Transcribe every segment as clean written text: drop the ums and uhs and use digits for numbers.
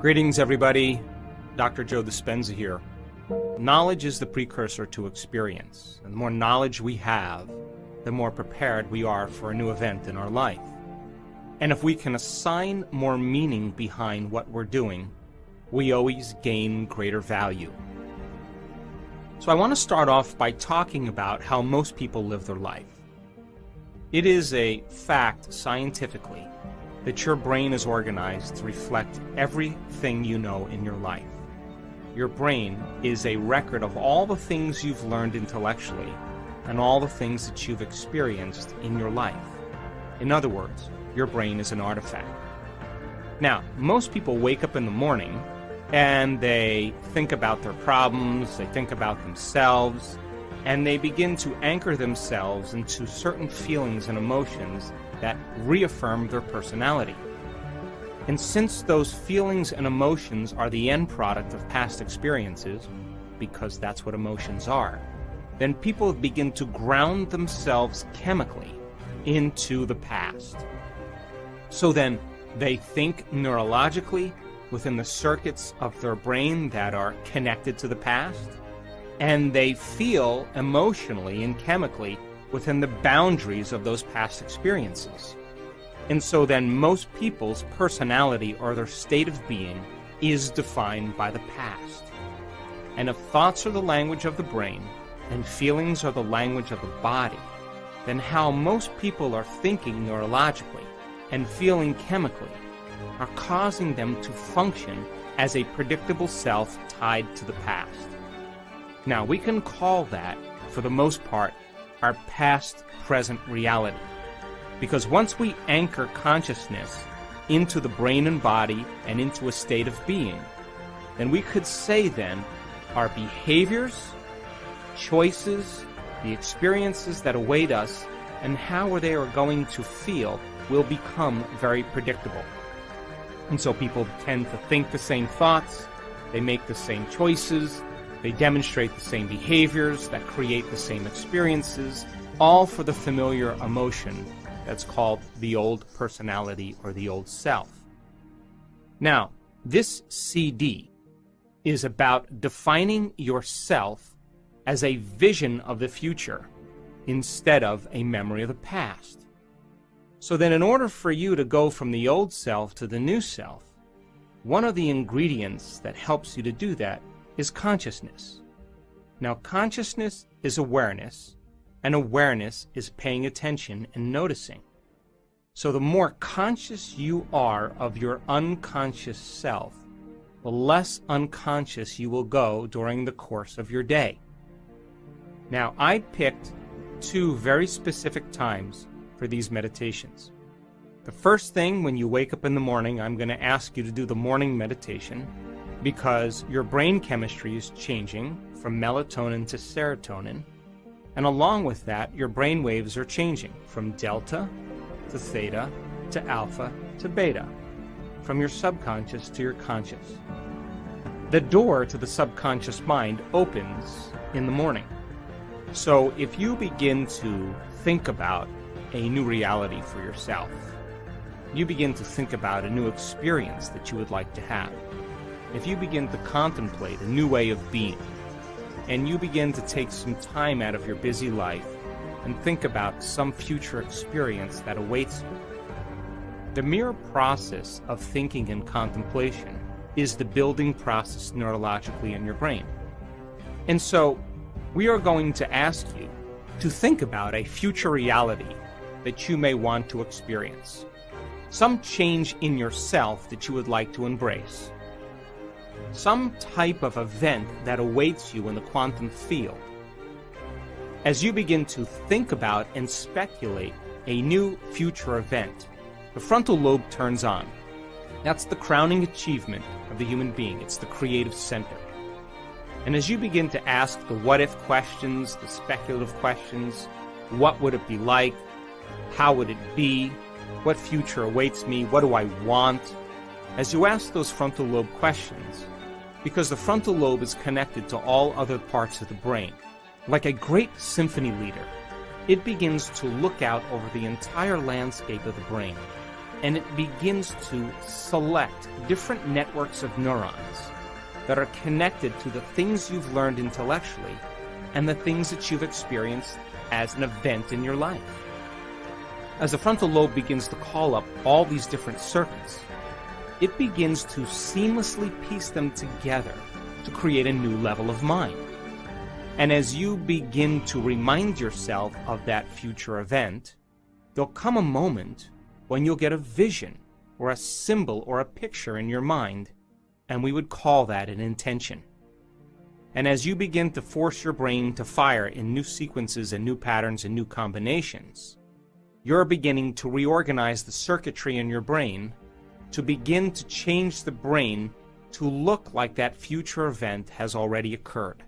Greetings, everybody. Dr. Joe Dispenza here. Knowledge is the precursor to experience. And the more knowledge we have, the more prepared we are for a new event in our life. And if we can assign more meaning behind what we're doing, we always gain greater value. So I want to start off by talking about how most people live their life. It is a fact scientifically that your brain is organized to reflect everything you know in your life. Your brain is a record of all the things you've learned intellectually and all the things that you've experienced in your life. In other words, your brain is an artifact. Now, most people wake up in the morning and they think about their problems, they think about themselves, and they begin to anchor themselves into certain feelings and emotions that reaffirm their personality. And since those feelings and emotions are the end product of past experiences, because that's what emotions are, then people begin to ground themselves chemically into the past. So then they think neurologically within the circuits of their brain that are connected to the past, and they feel emotionally and chemically within the boundaries of those past experiences. And so then most people's personality or their state of being is defined by the past. And if thoughts are the language of the brain and feelings are the language of the body, then how most people are thinking neurologically and feeling chemically are causing them to function as a predictable self tied to the past. Now, we can call that, for the most part, our past-present reality. Because once we anchor consciousness into the brain and body and into a state of being, then we could say then our behaviors, choices, the experiences that await us, and how they are going to feel will become very predictable. And so people tend to think the same thoughts, they make the same choices, they demonstrate the same behaviors that create the same experiences, all for the familiar emotion that's called the old personality or the old self. Now, this CD is about defining yourself as a vision of the future instead of a memory of the past. So then in order for you to go from the old self to the new self, one of the ingredients that helps you to do that is consciousness. Now, consciousness is awareness, and awareness is paying attention and noticing. So the more conscious you are of your unconscious self, the less unconscious you will go during the course of your day. Now, I picked two very specific times for these meditations. The first thing, when you wake up in the morning, I'm going to ask you to do the morning meditation, because your brain chemistry is changing from melatonin to serotonin, and along with that, your brain waves are changing from delta to theta to alpha to beta, from your subconscious to your conscious. The door to the subconscious mind opens in the morning. So if you begin to think about a new reality for yourself, you begin to think about a new experience that you would like to have, if you begin to contemplate a new way of being, and you begin to take some time out of your busy life and think about some future experience that awaits you, the mere process of thinking and contemplation is the building process neurologically in your brain. And so we are going to ask you to think about a future reality that you may want to experience, some change in yourself that you would like to embrace, some type of event that awaits you in the quantum field. As you begin to think about and speculate a new future event, the frontal lobe turns on. That's the crowning achievement of the human being. It's the creative center. And as you begin to ask the what-if questions, the speculative questions, what would it be like? How would it be? What future awaits me? What do I want? As you ask those frontal lobe questions, because the frontal lobe is connected to all other parts of the brain, like a great symphony leader, it begins to look out over the entire landscape of the brain and it begins to select different networks of neurons that are connected to the things you've learned intellectually and the things that you've experienced as an event in your life. As the frontal lobe begins to call up all these different circuits, it begins to seamlessly piece them together to create a new level of mind. And as you begin to remind yourself of that future event, there'll come a moment when you'll get a vision or a symbol or a picture in your mind, and we would call that an intention. And as you begin to force your brain to fire in new sequences and new patterns and new combinations, you're beginning to reorganize the circuitry in your brain to begin to change the brain to look like that future event has already occurred.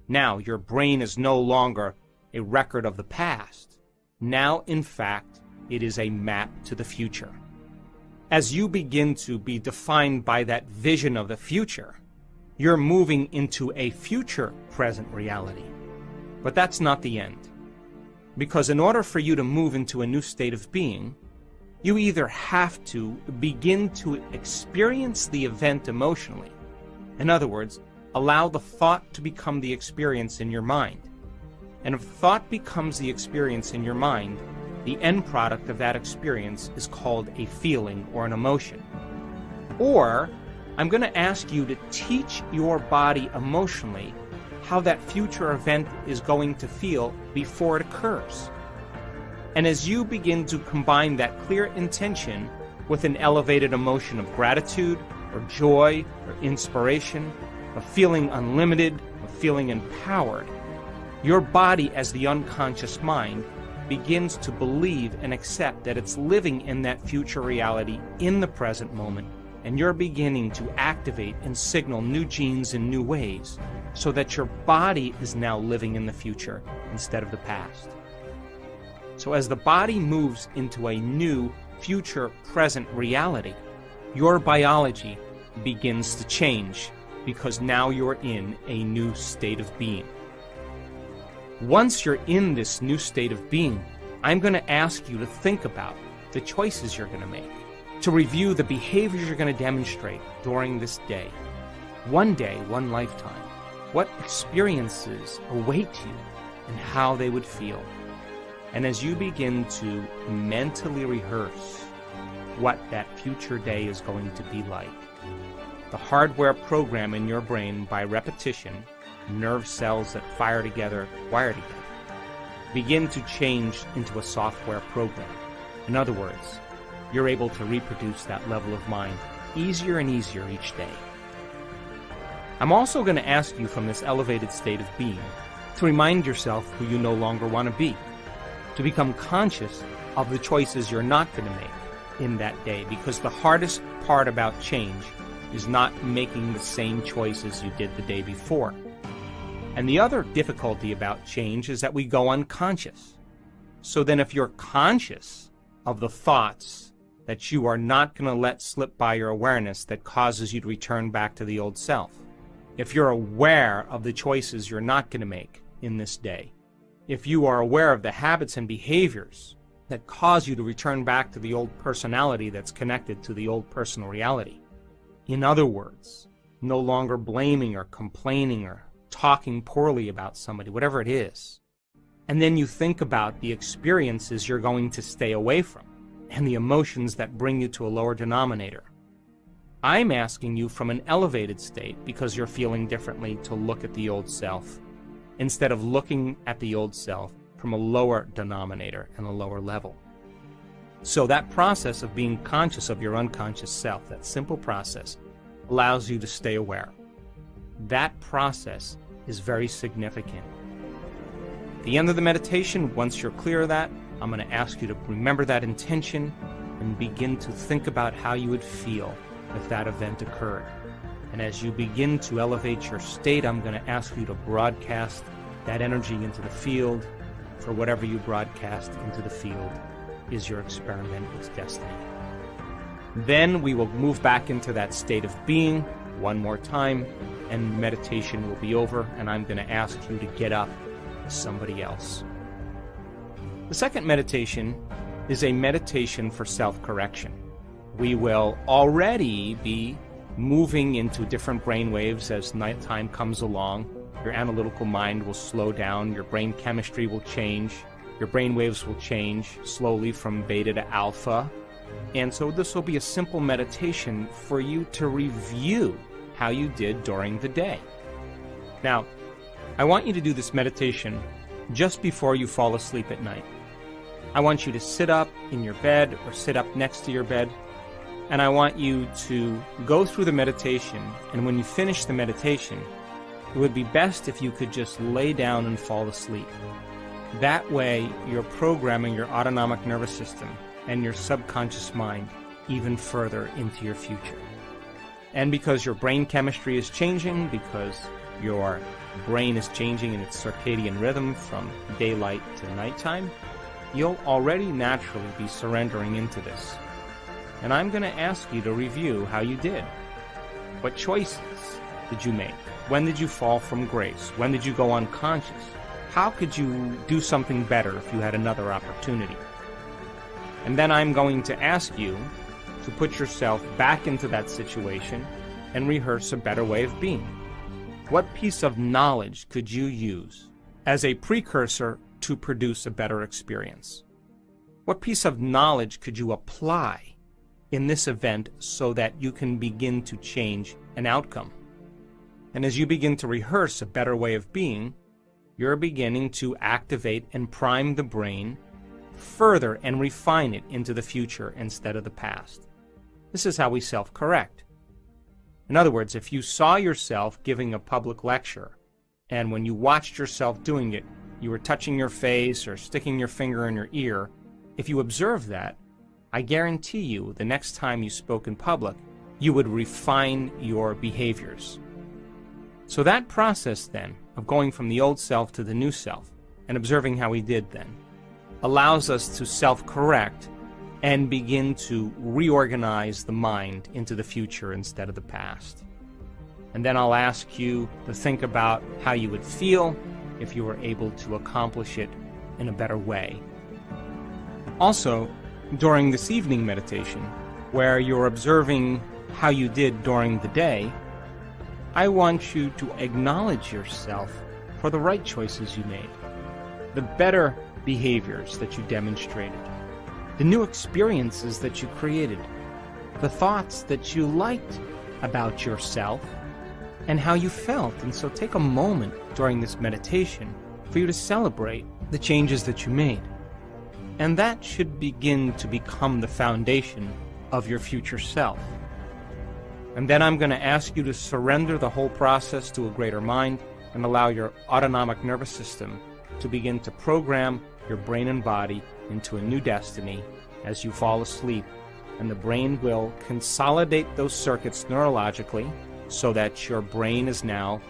Now, your brain is no longer a record of the past. Now, in fact, it is a map to the future. As you begin to be defined by that vision of the future, you're moving into a future present reality. But that's not the end. Because in order for you to move into a new state of being, you either have to begin to experience the event emotionally. In other words, allow the thought to become the experience in your mind. And if thought becomes the experience in your mind, the end product of that experience is called a feeling or an emotion. Or, I'm going to ask you to teach your body emotionally how that future event is going to feel before it occurs. And as you begin to combine that clear intention with an elevated emotion of gratitude or joy or inspiration, of feeling unlimited, of feeling empowered, your body as the unconscious mind begins to believe and accept that it's living in that future reality in the present moment, and you're beginning to activate and signal new genes in new ways so that your body is now living in the future instead of the past. So as the body moves into a new future present reality, your biology begins to change because now you're in a new state of being. Once you're in this new state of being, I'm going to ask you to think about the choices you're going to make, to review the behaviors you're going to demonstrate during this day. One day, one lifetime. What experiences await you and how they would feel. And as you begin to mentally rehearse what that future day is going to be like, the hardware program in your brain by repetition, nerve cells that fire together, wire together, begin to change into a software program. In other words, you're able to reproduce that level of mind easier and easier each day. I'm also going to ask you from this elevated state of being to remind yourself who you no longer want to be, to become conscious of the choices you're not going to make in that day, because the hardest part about change is not making the same choices you did the day before. And the other difficulty about change is that we go unconscious. So then if you're conscious of the thoughts that you are not going to let slip by your awareness that causes you to return back to the old self, if you're aware of the choices you're not going to make in this day, if you are aware of the habits and behaviors that cause you to return back to the old personality that's connected to the old personal reality, in other words, no longer blaming or complaining or talking poorly about somebody, whatever it is, and then you think about the experiences you're going to stay away from and the emotions that bring you to a lower denominator, I'm asking you from an elevated state, because you're feeling differently, to look at the old self instead of looking at the old self from a lower denominator and a lower level. So that process of being conscious of your unconscious self, that simple process, allows you to stay aware. That process is very significant. At the end of the meditation, once you're clear of that, I'm going to ask you to remember that intention and begin to think about how you would feel if that event occurred. And as you begin to elevate your state, I'm going to ask you to broadcast that energy into the field. For whatever you broadcast into the field is your experiment with destiny. Then we will move back into that state of being one more time, and meditation will be over, and I'm going to ask you to get up as somebody else. The second meditation is a meditation for self-correction. We will already be moving into different brain waves as nighttime comes along. Your analytical mind will slow down, your brain chemistry will change, your brain waves will change slowly from beta to alpha. And so this will be a simple meditation for you to review how you did during the day. Now, I want you to do this meditation just before you fall asleep at night. I want you to sit up in your bed or sit up next to your bed, and I want you to go through the meditation, and when you finish the meditation, it would be best if you could just lay down and fall asleep. That way, you're programming your autonomic nervous system and your subconscious mind even further into your future. And because your brain chemistry is changing, because your brain is changing in its circadian rhythm from daylight to nighttime, you'll already naturally be surrendering into this. And I'm going to ask you to review how you did. What choices did you make? When did you fall from grace? When did you go unconscious? How could you do something better if you had another opportunity? And then I'm going to ask you to put yourself back into that situation and rehearse a better way of being. What piece of knowledge could you use as a precursor to produce a better experience? What piece of knowledge could you apply in this event so that you can begin to change an outcome? And as you begin to rehearse a better way of being, you're beginning to activate and prime the brain further and refine it into the future instead of the past. This is how we self-correct. In other words, if you saw yourself giving a public lecture, and when you watched yourself doing it, you were touching your face or sticking your finger in your ear, if you observed that, I guarantee you the next time you spoke in public, you would refine your behaviors. So that process then of going from the old self to the new self and observing how we did then allows us to self-correct and begin to reorganize the mind into the future instead of the past. And then I'll ask you to think about how you would feel if you were able to accomplish it in a better way. Also, during this evening meditation, where you're observing how you did during the day, I want you to acknowledge yourself for the right choices you made, the better behaviors that you demonstrated, the new experiences that you created, the thoughts that you liked about yourself, and how you felt. And so take a moment during this meditation for you to celebrate the changes that you made. And that should begin to become the foundation of your future self. And then I'm going to ask you to surrender the whole process to a greater mind and allow your autonomic nervous system to begin to program your brain and body into a new destiny as you fall asleep. And the brain will consolidate those circuits neurologically so that your brain is now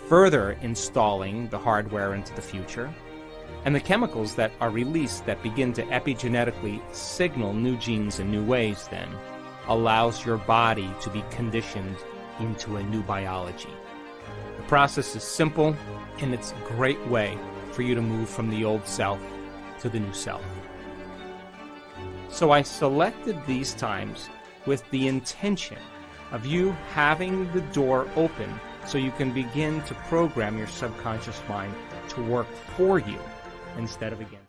further installing the hardware into the future. And the chemicals that are released that begin to epigenetically signal new genes in new ways then allows your body to be conditioned into a new biology. The process is simple, and it's a great way for you to move from the old self to the new self. So I selected these times with the intention of you having the door open so you can begin to program your subconscious mind to work for you instead of against.